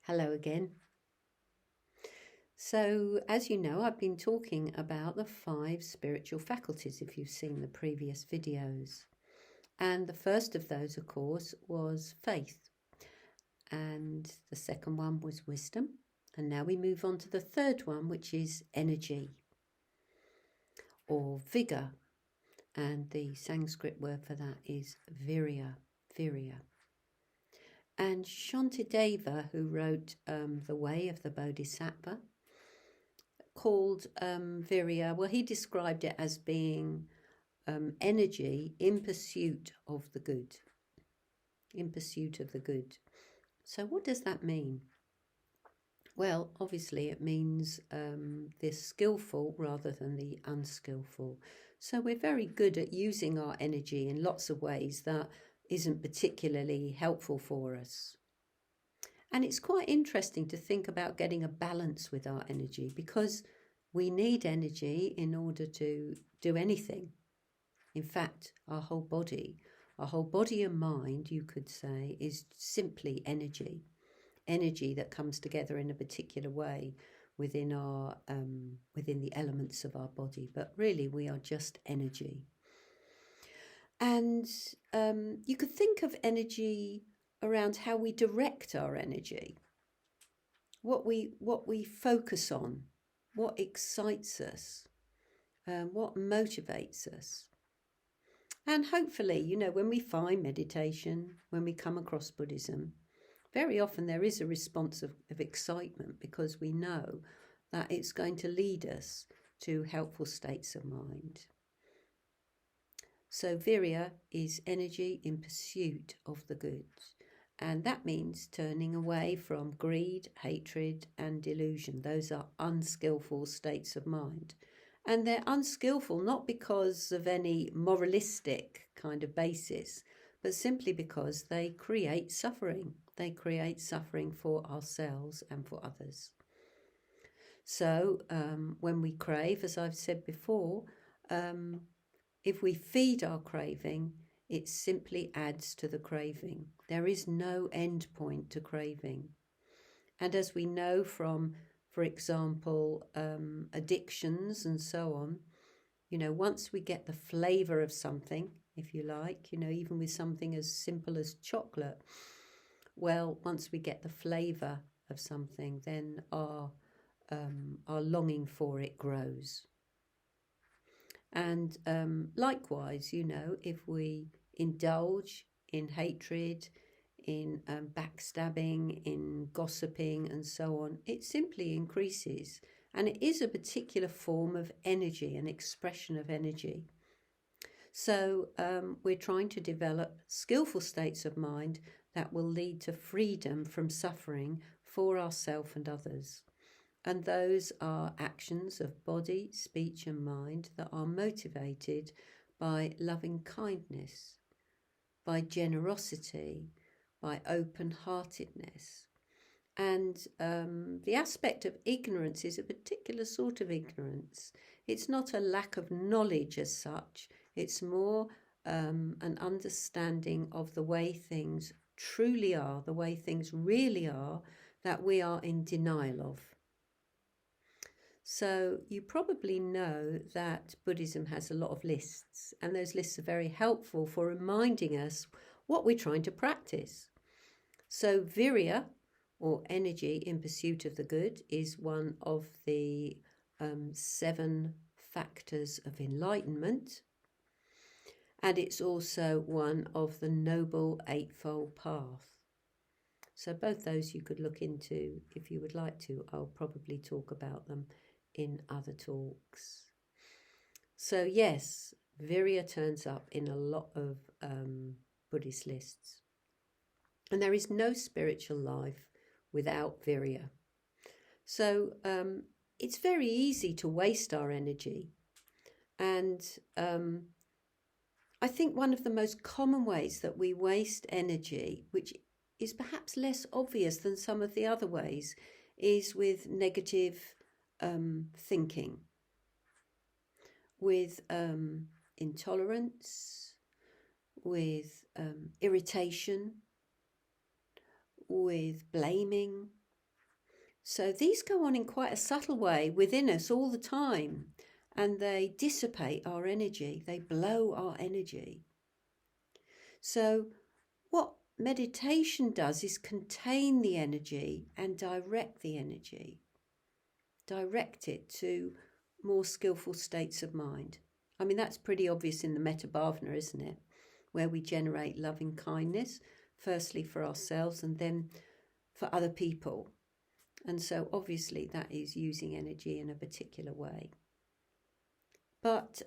Hello again. So, as you know, I've been talking about the five spiritual faculties if you've seen the previous videos. And the first of those, of course, was faith. And the second one was wisdom. And now we move on to the third one, which is energy or vigor. And the Sanskrit word for that is virya. And Shantideva, who wrote The Way of the Bodhisattva, called virya, well, he described it as being energy in pursuit of the good. In pursuit of the good. So what does that mean? Well, obviously it means the skillful rather than the unskillful. So we're very good at using our energy in lots of ways that isn't particularly helpful for us. And it's quite interesting to think about getting a balance with our energy, because we need energy in order to do anything. In fact, our whole body and mind, you could say, is simply energy that comes together in a particular way within our within the elements of our body. But really, we are just energy. And you could think of energy around how we direct our energy, what we focus on, what excites us, what motivates us. And hopefully, when we find meditation, when we come across Buddhism, very often there is a response of excitement, because we know that it's going to lead us to helpful states of mind. So virya is energy in pursuit of the good. And that means turning away from greed, hatred, and delusion. Those are unskillful states of mind. And they're unskillful not because of any moralistic kind of basis, but simply because they create suffering. They create suffering for ourselves and for others. So when we crave, as I've said before, if we feed our craving, it simply adds to the craving. There is no end point to craving. And as we know from, for example, addictions and so on, once we get the flavour of something, if you like, even with something as simple as chocolate, well, once we get the flavour of something, then our longing for it grows. And likewise, if we indulge in hatred, in backstabbing, in gossiping and so on, it simply increases. And it is a particular form of energy, an expression of energy. So we're trying to develop skillful states of mind that will lead to freedom from suffering for ourselves and others. And those are actions of body, speech and mind that are motivated by loving kindness, by generosity, by open-heartedness. And the aspect of ignorance is a particular sort of ignorance. It's not a lack of knowledge as such. It's more an understanding of the way things truly are, the way things really are, that we are in denial of. So you probably know that Buddhism has a lot of lists, and those lists are very helpful for reminding us what we're trying to practice. So virya, or energy in pursuit of the good, is one of the 7 factors of enlightenment, and it's also one of the Noble Eightfold Path. So both those you could look into if you would like to. I'll probably talk about them in other talks. So yes, virya turns up in a lot of Buddhist lists. And there is no spiritual life without virya. So it's very easy to waste our energy. And I think one of the most common ways that we waste energy, which is perhaps less obvious than some of the other ways, is with negative thinking, with intolerance, with irritation, with blaming, So these go on in quite a subtle way within us all the time, and they dissipate our energy, they blow our energy. So what meditation does is contain the energy and direct the energy, direct it to more skillful states of mind. I mean, that's pretty obvious in the Metta Bhavana, isn't it? Where we generate loving kindness, firstly for ourselves and then for other people. And so obviously that is using energy in a particular way. But,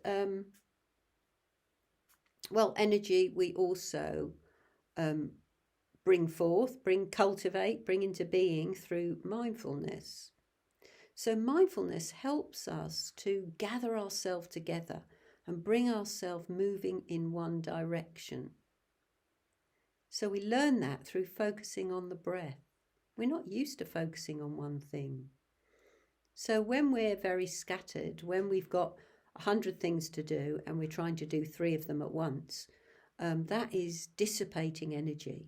energy we also cultivate, bring into being through mindfulness. So mindfulness helps us to gather ourselves together and bring ourselves moving in one direction. So we learn that through focusing on the breath. We're not used to focusing on one thing. So when we're very scattered, when we've got 100 things to do and we're trying to do 3 of them at once, that is dissipating energy.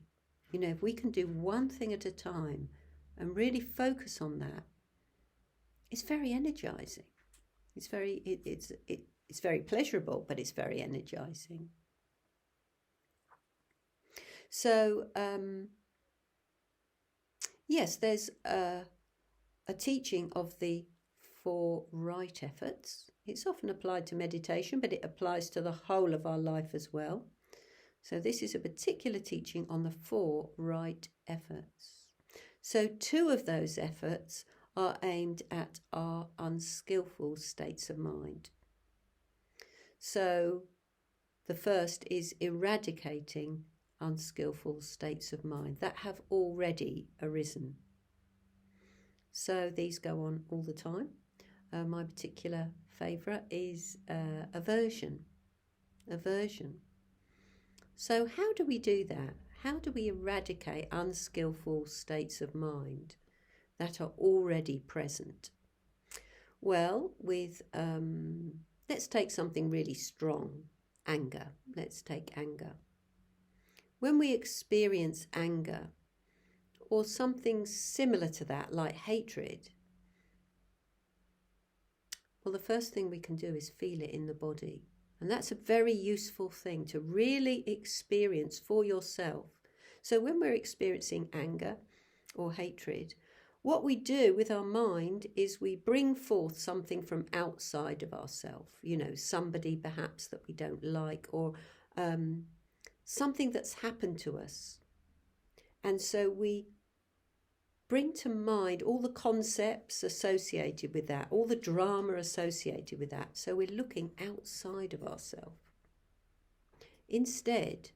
You know, if we can do one thing at a time and really focus on that, it's very energizing. It's very pleasurable, but it's very energizing. So, yes, there's a teaching of the 4 right efforts. It's often applied to meditation, but it applies to the whole of our life as well. So this is a particular teaching on the 4 right efforts. So 2 of those efforts are aimed at our unskillful states of mind. So the first is eradicating unskillful states of mind that have already arisen. So these go on all the time. My particular favourite is aversion. So how do we do that? How do we eradicate unskillful states of mind that are already present? Well, let's take something really strong, anger. Let's take anger. When we experience anger or something similar to that, like hatred, well, the first thing we can do is feel it in the body. And that's a very useful thing to really experience for yourself. So when we're experiencing anger or hatred, what we do with our mind is we bring forth something from outside of ourselves, you know, somebody perhaps that we don't like, or something that's happened to us. And so we bring to mind all the concepts associated with that, all the drama associated with that. So we're looking outside of ourselves. Instead,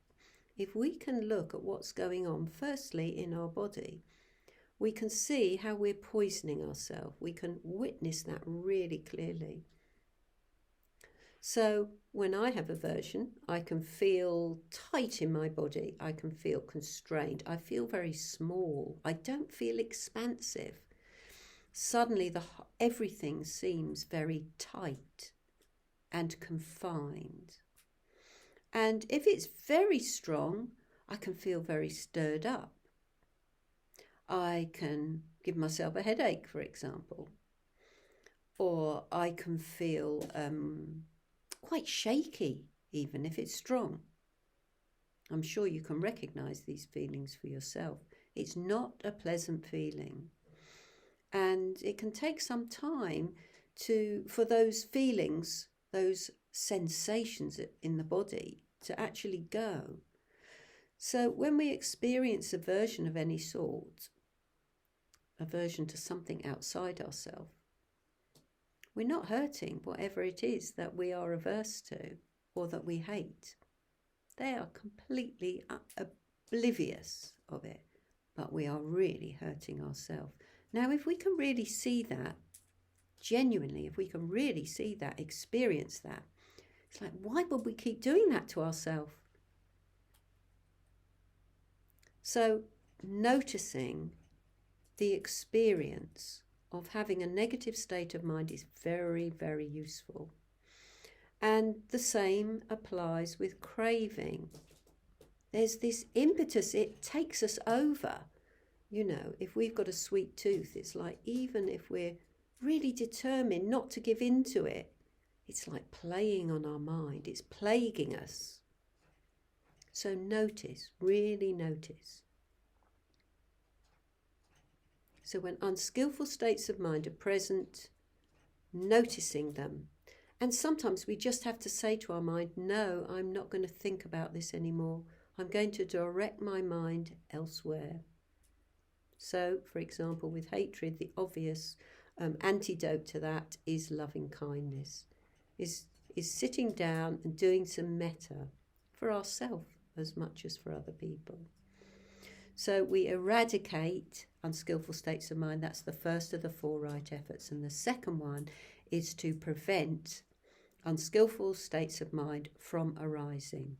if we can look at what's going on, firstly in our body, we can see how we're poisoning ourselves. We can witness that really clearly. So when I have aversion, I can feel tight in my body. I can feel constrained. I feel very small. I don't feel expansive. Suddenly everything seems very tight and confined. And if it's very strong, I can feel very stirred up. I can give myself a headache, for example. Or I can feel quite shaky, even if it's strong. I'm sure you can recognize these feelings for yourself. It's not a pleasant feeling. And it can take some time for those feelings, those sensations in the body to actually go. So when we experience aversion of any sort, aversion to something outside ourselves, we're not hurting whatever it is that we are averse to or that we hate. They are completely oblivious of it, but we are really hurting ourselves. Now, if we can really see that, genuinely, if we can really see that, experience that, it's like, why would we keep doing that to ourselves? So, noticing the experience of having a negative state of mind is very, very useful. And the same applies with craving. There's this impetus, it takes us over. You know, if we've got a sweet tooth, it's like, even if we're really determined not to give in to it, it's like playing on our mind. It's plaguing us. So notice, really notice. So when unskillful states of mind are present, noticing them. And sometimes we just have to say to our mind, no, I'm not going to think about this anymore. I'm going to direct my mind elsewhere. So, for example, with hatred, the obvious antidote to that is loving kindness, is sitting down and doing some metta for ourselves as much as for other people. So we eradicate unskillful states of mind. That's the first of the 4 right efforts. And the second one is to prevent unskillful states of mind from arising.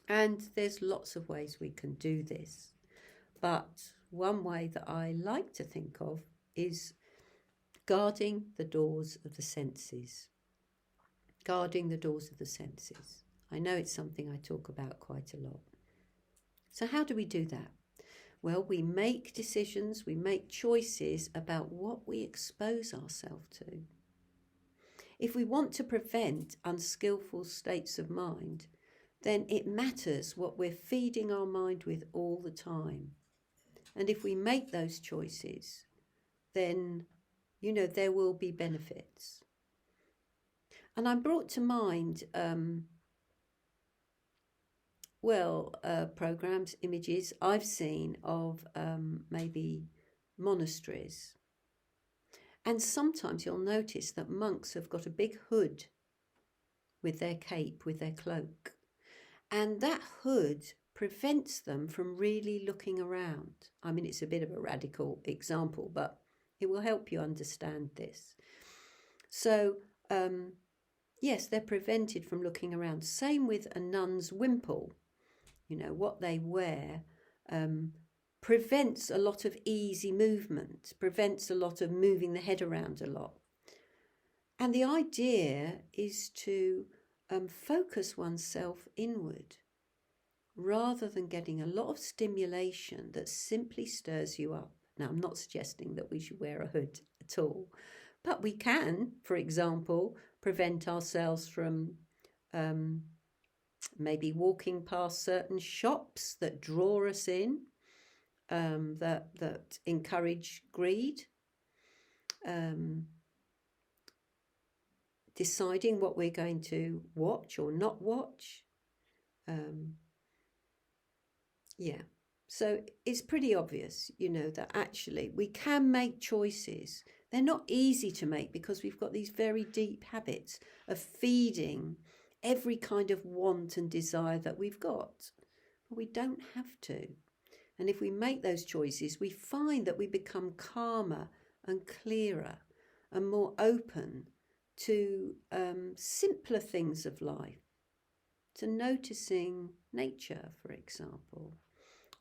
And there's lots of ways we can do this. But one way that I like to think of is guarding the doors of the senses. Guarding the doors of the senses. I know it's something I talk about quite a lot. So how do we do that? Well, we make decisions, we make choices about what we expose ourselves to. If we want to prevent unskillful states of mind, then it matters what we're feeding our mind with all the time. And if we make those choices, then, you know, there will be benefits. And I'm brought to mind, programs, images I've seen of maybe monasteries. And sometimes you'll notice that monks have got a big hood with their cape, with their cloak. And that hood prevents them from really looking around. I mean, it's a bit of a radical example, but it will help you understand this. So, yes, they're prevented from looking around. Same with a nun's wimple. You know, what they wear prevents a lot of easy movement, prevents a lot of moving the head around a lot. And the idea is to focus oneself inward, rather than getting a lot of stimulation that simply stirs you up. Now, I'm not suggesting that we should wear a hood at all, but we can, for example, prevent ourselves from maybe walking past certain shops that draw us in, that encourage greed, deciding what we're going to watch or not watch. So it's pretty obvious, you know, that actually we can make choices. They're not easy to make because we've got these very deep habits of feeding every kind of want and desire that we've got. But we don't have to. And if we make those choices, we find that we become calmer and clearer and more open to simpler things of life, to noticing nature, for example,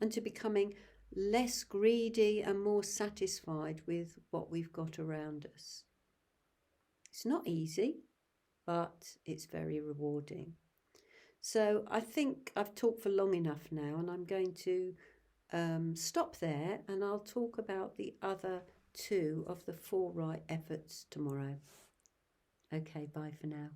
and to becoming less greedy and more satisfied with what we've got around us. It's not easy, but it's very rewarding. So I think I've talked for long enough now, and I'm going to stop there, and I'll talk about the other 2 of the 4 right efforts tomorrow. Okay, bye for now.